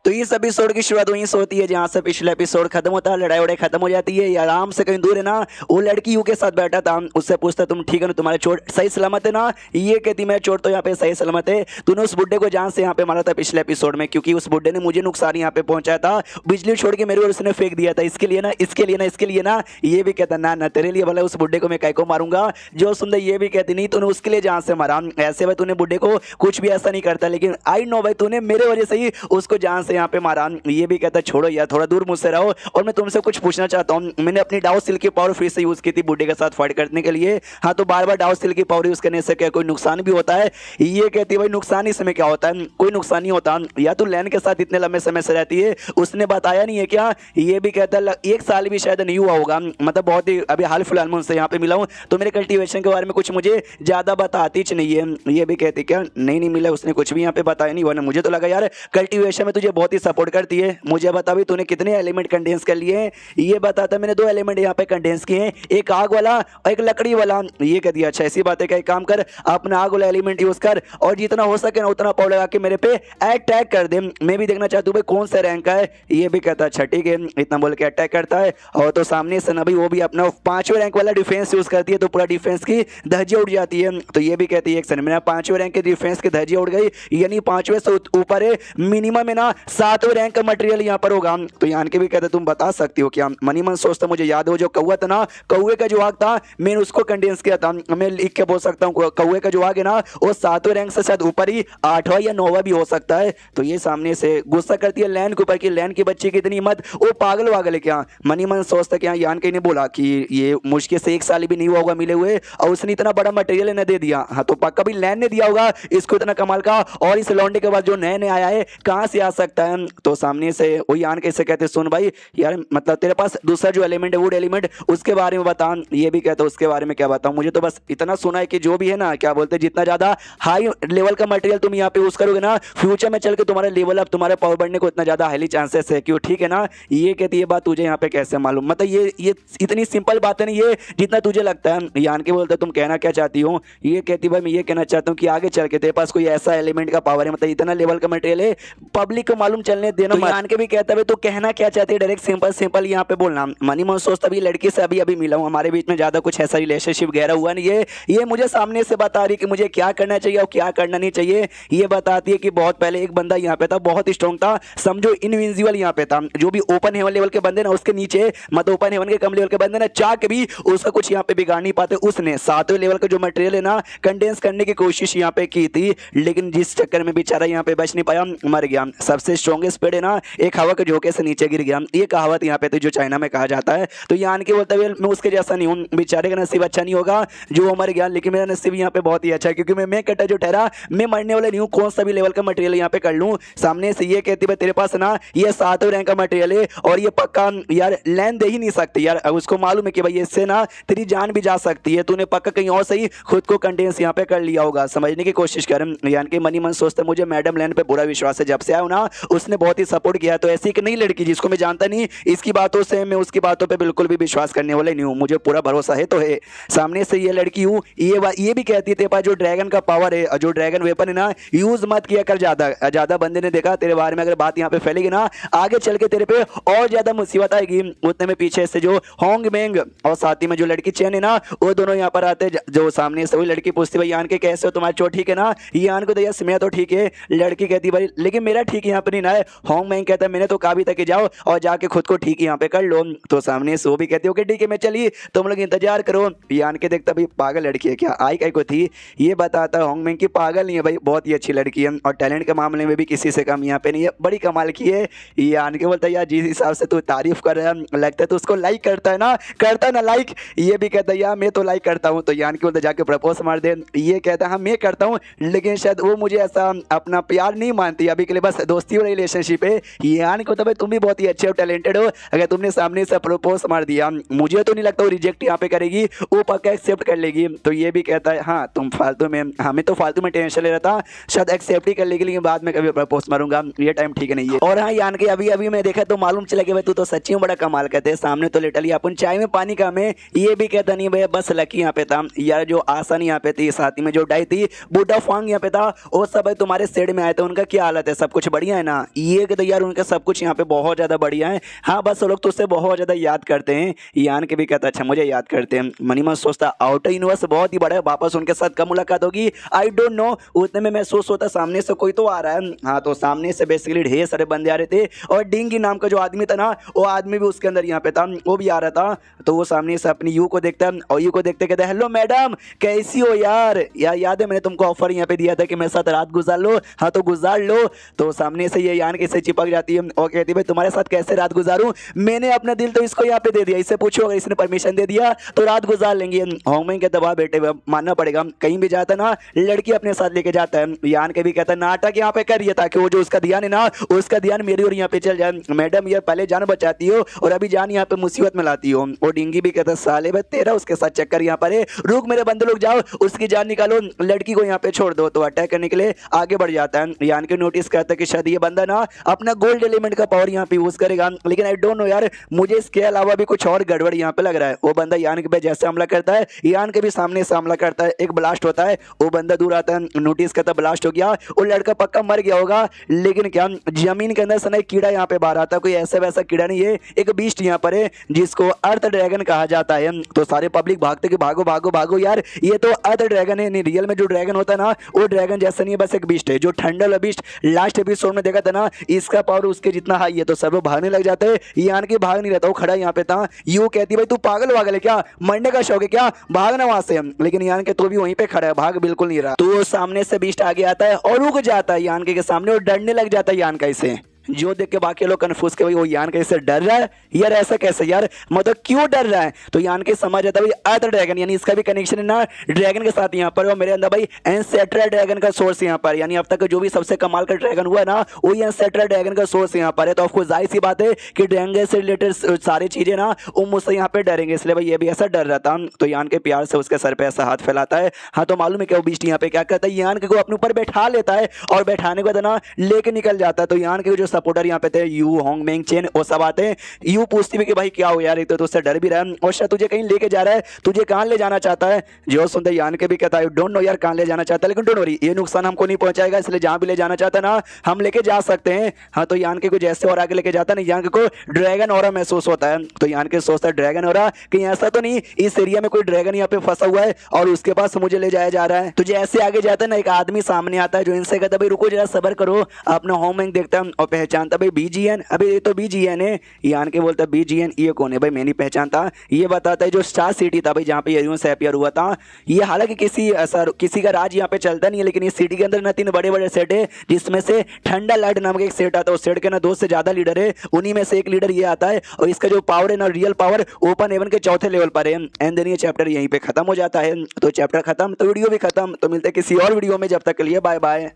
तो इस एपिसोड की शुरुआत वहीं से होती है जहां से पिछला एपिसोड खत्म होता है, लड़ाई वड़ाई खत्म हो जाती है। ये आराम से कहीं दूर है ना, वो लड़की यू के साथ बैठा था, उससे पूछता तुम ठीक है ना, तुम्हारे चोट सही सलामत है ना। ये कहती मैं चोट तो यहाँ पे सही सलामत है, तूने उस बुड्ढे को जान से यहाँ पे मारा था पिछले एपिसोड में, क्योंकि उस बुड्ढे ने मुझे नुकसान यहाँ पे पहुंचाया था, बिजली छोड़ के मेरे और उसने फेंक दिया था, इसके लिए ना इसके लिए ना इसके लिए ना। ये भी कहता ना ना तेरे लिए भला उस बुड्ढे को मैं कहीं को मारूंगा। जो सुंदर ये भी कहती नहीं तूने उसके लिए जान से मारा, ऐसे भाई तूने बुड्ढे को कुछ भी ऐसा नहीं करता, लेकिन आई नो भाई तूने मेरे वजह से ही उसको जान से यहाँ पे मारा। ये भी कहता छोड़ो यार थोड़ा दूर मुझसे रहो, और मैं तुमसे कुछ पूछना चाहता हूँ। मैंने अपनी डाउ स्किल की पावर फिर से यूज की थी बुड्ढे के साथ फाइट करने के लिए। हाँ तो बार बार डाउ स्किल की पावर यूज करने से क्या कोई नुकसान भी होता है? ये कहती भाई नुकसान इसमें क्या होता है, कोई नुकसान नहीं होता। या तो लैन के साथ इतने लंबे समय से रहती है, उसने बताया नहीं है क्या? ये भी कहता है 1 साल भी शायद नहीं हुआ होगा, मतलब बहुत ही अभी हाल फिलहाल में उनसे यहाँ पे मिला हूँ, तो मेरे कल्टीवेशन के बारे में कुछ मुझे ज्यादा बताती नहीं है। ये भी कहती क्या नहीं मिला, उसने कुछ भी यहाँ पे बताया नहीं, वरना मुझे तो लगा यार कल्टीवेशन में तुझे बहुत ही सपोर्ट करती है। मुझे बता भी तूने कितने एलिमेंट कंडेंस कर लिए हैं? ये बताता मैंने 2 एलिमेंट यहाँ पे कंडेंस किए हैं, एक आग वाला और एक लकड़ी वाला। ये कह दिया अच्छा ऐसी बात है, क्या एक काम कर अपना आग वाला एलिमेंट यूज कर और जितना हो सके ना उतना पावर लगा के मेरे पे अटैक कर दे, मैं भी देखना चाहता हूँ भाई कौन सा रैंक का है। ये भी कहता अच्छा ठीक है, इतना बोल के अटैक करता है। और तो सामने से ना भाई वो भी अपना 5वें रैंक वाला डिफेंस यूज करती है, तो पूरा डिफेंस की धज्जियां उड़ जाती है। तो ये भी कहती है एक मेरा 5वें रैंक के डिफेंस की धज्जियां उड़ गई, यानी 5वें से ऊपर है, मिनिमम है ना 7वें रैंक का मटेरियल यहाँ पर होगा। तो यान के भी कहते तुम बता सकती हो क्या? मनी मन सोचता मुझे याद हो जो कौवा था ना, कौवे का जो आग था मैंने उसको कंडेंस किया था, मैं लिख के बोल सकता हूँ कौवे का जो आग है ना वो 7वें रैंक से शायद ऊपर ही 8वां या 9वां भी हो सकता है। तो ये सामने से गुस्सा करती है लैन के ऊपर कि लैन की बच्ची की इतनी हिम्मत, वो पागल वागल है क्या? मनी मन सोचता क्या यान के ने बोला कि ये मुश्किल से 1 साल भी नहीं हुआ होगा मिले हुए और उसने इतना बड़ा मटेरियल इन्हें दे दिया। हाँ तो पक्का भी लैन ने दिया होगा इसको इतना कमाल का, और इस लौंडे के बाद जो नए नए आया है कहां से आ सकता है? तो सामने से वो यान कैसे कहते सुन भाई यार मतलब तेरे पास दूसरा जो एलिमेंट है वुड एलिमेंट उसके बारे में बता। ये भी कहता उसके बारे में क्या बताऊं, मुझे तो बस इतना सुना है कि जो भी है ना क्या बोलते जितना ज्यादा हाई लेवल का मटेरियल तुम यहाँ पे यूज करोगे ना फ्यूचर में चल के तुम्हारा लेवल अप तुम्हारे पावर बढ़ने को इतना ज्यादा हाईली चांसेस है, क्यों ठीक है ना? ये कहती है बात तुझे यहाँ पे कैसे मालूम, मतलब ये इतनी सिंपल बात है नहीं ये जितना तुझे लगता है। यान के बोलते तुम कहना क्या चाहती हो? ये कहती भाई मैं ये कहना चाहता हूँ कि आगे चल के तेरे पास कोई ऐसा एलिमेंट का पावर है, मतलब इतना लेवल का मटेरियल है पब्लिक को मालूम चलने देना। तो यान के भी कहता है तो कहना क्या चाहती है, डायरेक्ट सिंपल सिंपल यहाँ पे बोलना। मनी मन सोचता भी लड़की से अभी अभी मिला हूँ, हमारे बीच में ज्यादा कुछ ऐसा रिलेशनशिप गहरा हुआ नहीं है, ये मुझे सामने से बता रही कि मुझे क्या करना चाहिए और क्या करना नहीं चाहिए। ये बताती है कि बहुत पहले एक बंदा यहाँ पे था बहुत स्ट्रॉन्ग था, समझो इनविंसिबल यहाँ पे था, जो भी ओपन हेवन लेवल के बंदे ना उसके नीचे मतलब ओपन हेवन के कम लेवल के बंदे ना चाह के भी उसका कुछ यहाँ पे बिगाड़ नहीं पाते। उसने 7वें लेवल का जो मटेरियल है ना कंडेंस करने की कोशिश यहाँ पे की थी, लेकिन जिस चक्कर में बेचारा यहाँ पे बच नहीं पाया, मर गया। सबसे स्ट्रॉन्गेस्ट पेड़ है ना एक हवा के झोंके से नीचे गिर गया, ये कहावत यहाँ पे थी जो चाइना में कहा जाता है। तो यान के बोलते हुए मैं उसके जैसा नहीं हूँ, बेचारे का नसीब अच्छा नहीं होगा जो मर गया, लेकिन मेरा नसीब यहाँ पे बहुत ही अच्छा है क्योंकि मैं कटा जो ठहरा, मैं मरने वाला नहीं हूँ, कौन सा भी लेवल का मटेरियल यहाँ पे कर लूँ। सामने से ये कहती है तेरे पास ना ये 7वें रैंक का मटेरियल है और ये पक्का यार लैंड दे ही नहीं सकती यार, उसको मालूम है कि भाई इससे ना तेरी जान भी जा सकती है, तूने पक्का कहीं और सही खुद को कंडेंस यहाँ पे कर लिया होगा, समझने की कोशिश कर। यानी कि मनी मन सोचते मुझे मैडम लैंड पे बुरा विश्वास है, जब से आया ना उसने बहुत ही सपोर्ट किया, तो ऐसी कि नहीं लड़की जिसको मैं जानता नहीं इसकी बातों से मैं उसकी बातों पे बिल्कुल भी विश्वास करने वाले नहीं हूँ, मुझे पूरा भरोसा है तो है। सामने से ये लड़की हूँ ये भी कहती है तेरे पास जो ड्रैगन का पावर है जो ड्रैगन वेपन है ना यूज मत किया कर, ज्यादा बंदे ने देखा तेरे बारे में अगर बात यहाँ पे फैलेगी ना आगे चल के तेरे पे और ज्यादा मुसीबत आएगी। उतने में पीछे से जो होंग मेंग और साथ ही में जो लड़की चैन है ना वो दोनों यहाँ पर आते, जो सामने से वही लड़की पूछती भाई यान के कैसे हो, तुम्हारी चोट ठीक है ना? यान को तो मैं तो ठीक है, लड़की कहती भाई लेकिन मेरा ठीक यहाँ पे नहीं ना है। होंग मेंग कहता मैंने तो कहा भी था कि जाओ और जाके खुद को ठीक यहाँ पे कर लो। तो सामने से वो भी कहती ओके ठीक है मैं चली, तुम लोग इंतजार करो। यान के देखता भाई पागल लड़की है क्या, आई कहीं को थी? ये बताता होंग मेंग की पागल नहीं है भाई, बहुत ही अच्छी लड़की है और टैलेंट के मामले में भी किसी से कम यहाँ पे नहीं है, बड़ी कमाल की है। यान के बोलता यार जिस हिसाब से तू तारीफ कर रहा है लगता है तो उसको लाइक करता है ना लाइक। ये भी कहता है यार मैं तो लाइक करता हूँ। तो यान के बोलता जाके प्रपोज मार दे। ये कहता है हाँ मैं करता हूँ, लेकिन शायद वो मुझे ऐसा अपना प्यार नहीं मानती, अभी के लिए बस दोस्ती वाला रिलेशनशिप है। यान के बोलता भाई तुम भी बहुत ही अच्छे हो टैलेंटेड हो, अगर तुमने सामने से प्रपोज मार दिया मुझे तो नहीं लगता वो रिजेक्ट यहाँ पे करेगी, वो पक्का एक्सेप्ट कर लेगी। तो ये भी कहता है हाँ तुम फालतू में हमें तो फालतू में टेंशन ले रहा था, शायद एक्सेप्ट ही कर लेगी लेकिन बाद में कभी प्रपोज मारूंगा, ये टाइम ठीक नहीं है। और हाँ यान के अभी अभी मैं देखा तो मालूम चला कि भाई तू तो सच्ची में बड़ा कमाल कहते हैं, सामने तो लिटरली अपन चाय में पानी का में। ये भी कहता नहीं भैया बस लकी यहाँ पे था यार, जो आसान यहाँ पे थी, साथ ही में जो डाई थी बूढ़ा फांग यहाँ पे था, वो सब तुम्हारे सेड में आए थे, उनका क्या हालत है, सब कुछ बढ़िया है ना? हाँ ये कहते यार उनका सब कुछ यहाँ पे बहुत ज़्यादा बढ़िया है। हाँ बस वो लोग तो उससे बहुत ज़्यादा याद करते हैं। यान के भी कहता अच्छा मुझे याद करते हैं। मनी मन सोचता आउटर यूनिवर्स बहुत ही बड़ा है, वापस उनके साथ कब मुलाकात होगी आई डोंट नो। उतने में महसूस होता सामने से कोई तो आ रहा है। हाँ तो सामने से बेसिकली ढेर सारे बंदे आ रहे थे और डिंगी नाम का जो आदमी था ना वो आदमी भी उसके अंदर यहाँ पे था, वो भी आ रहा था। तो वो सामने से अपनी यू को देखता है और यू को देखते कहते हेलो मैडम कैसी हो यार याद है मैंने तुमको ऑफर यहाँ पे दिया था कि मेरे साथ रात गुजार लो। हाँ तो गुजार लो। तो सामने से ये यान कैसे चिपक जाती है और कहती है भाई तुम्हारे साथ कैसे रात गुजारूं, मैंने अपना दिल तो इसको यहाँ पे दे दिया, इससे पूछो अगर इसने परमिशन दे दिया तो रात गुजार लेंगे। होंगमेंग के दबाव बेटे मानना पड़ेगा, कहीं भी जाता ना लड़की अपने साथ लेके जाता है। यान के भी कहता है नाटक यहाँ पे करिए ताकि वो जो उसका ध्यान है ना उसका ध्यान मेरी और यहाँ पे चल जाए। मैडम ये पहले जान बचाती हो और अभी जान यहाँ पे मुसीबत में लाती हो। और डिंगी भी कहता है साले भाई तेरा उसके साथ चक्कर यहाँ पर है, रुक मेरे बंदे लोग जाओ उसकी जान निकालो, लड़की को यहाँ पे छोड़ दो। तो अटैक करने के लिए आगे बढ़ जाता है। यान के नोटिस करता है कि शायद ये बंदा ना अपना गोल्ड एलिमेंट का पावर यहाँ पे यूज करेगा, लेकिन आई डोंट नो यार मुझे इसके अलावा भी कुछ और गड़बड़ यहाँ पे लग रहा है। वो बंदा यान के पे जैसे हमला करता है यान के भी सामने से हमला करता है, एक ब्लास्ट होता है, वो बंदा दूर आता है, नोटिस करता है ब्लास्ट हो गया, वो लड़का पक्का मर गया होगा। लेकिन क्या जमीन के अंदर से ना एक कीड़ा यहाँ पे बाहर आता है, कोई ऐसा वैसा कीड़ा नहीं है, एक बीस्ट यहाँ पर है जिसको अर्थ ड्रैगन कहा जाता है। तो सारे पब्लिक भागते कि भागो भागो भागो यार ये तो अर्थ ड्रैगन है, नहीं रियल में जो ड्रैगन होता है ना वो ड्रैगन जैसा नहीं है, बस एक बीस्ट है। जो ठंडा वाला बीस्ट लास्ट एपिसोड में देखा था ना इसका पावर उसके जितना हाई है। तो सब लोग भागने लग जाते हैं, यान की भाग नहीं रहता, वो खड़ा यहाँ पे था। यू कहती भाई तू पागल वागल है क्या, मरने का शौक है क्या, भागना वहां से। लेकिन यान के तो भी वहीं पे खड़ा है, भाग बिल्कुल नहीं रहा। तो वो सामने से बीस्ट आगे आता है और रुक जाता है यान के सामने और डरने लग जाता है यान का इसे। जो देख के बाकी लोग कंफ्यूज के भाई वो यान कैसे डर रहा है यार, ऐसा कैसे यार, मतलब क्यों डर रहा है। तो यान के समझ आता है भाई अर्थ ड्रैगन यानी इसका भी कनेक्शन है ना ड्रैगन के साथ यहाँ पर, और मेरे अंदर भाई एंसेस्ट्रल ड्रैगन का सोर्स यहाँ पर, यानी अब तक जो भी सबसे कमाल का ड्रैगन हुआ है ना वही एंसेस्ट्रल ड्रैगन का सोर्स यहाँ पर है। तो आपको जाहिर सी बात है कि ड्रैगन से रिलेटेड सारी चीजें ना वो मुझसे यहाँ पे डरेंगे, इसलिए भाई ये भी ऐसा डर रहा था। तो यान के प्यार से उसके सर पे ऐसा हाथ फैलाता है। हाँ तो मालूम है क्या वो बीस्ट यहाँ पे क्या करता है, यान के को अपने ऊपर बैठा लेता है और बैठाने के बाद ना लेके निकल जाता है। तो यान के जो सपोर्टर यहाँ पे थे यू होंगमेंग चेन वो सब आते हैं। यू पूछती भी कि भाई क्या हो यार, तो उससे डर भी रहा है और शायद तुझे कहीं लेके जा रहा है, तुझे कहां ले जाना चाहता है। जो सुनते यान के भी कहता है डोंट नो यार कहां ले जाना चाहता है, लेकिन डोंट वरी ये नुकसान हमको नहीं पहुंचाएगा, इसलिए जहां भी ले जाना चाहता है ना हम लेके जा सकते हैं। हाँ तो यान के को जैसे और आगे लेके जाता है ना यान के को ड्रैगन ऑरा महसूस होता है। तो यान के सोचता है ड्रैगन ऑरा कहीं ऐसा तो नहीं इस एरिया में कोई ड्रैगन यहाँ पे फंसा हुआ है और उसके पास मुझे ले जाया जा रहा है। तो जैसे आगे जाता है ना एक आदमी सामने आता है जो इनसे कहता है भाई रुको जरा सबर करो, अपना होममेंग देखता है और पहचानता भाई बीजीएन, अभी ये तो बीजीएन है। यान के बोलता बीजीएन ये कौन है भाई, मैं नहीं पहचानता। ये बताता है जो स्टार सिटी था भाई जहाँ पे यूनिवर्स अपियर हुआ था, ये हालांकि किसी का राज यहाँ पे चलता नहीं है, लेकिन इस सिटी के अंदर ना 3 बड़े बड़े सेट है जिसमें से ठंडा लाइट नामक एक सेट आता है। उस सेट के ना 2 से ज्यादा लीडर है, उन्हीं में से एक लीडर ये आता है और इसका जो पावर है ना रियल पावर ओपन हेवन के 4थे लेवल पर है। एंड देन ये चैप्टर यहीं पे खत्म हो जाता है। तो चैप्टर खत्म तो वीडियो भी खत्म। तो मिलते हैं किसी और वीडियो में, जब तक के लिए बाय बाय।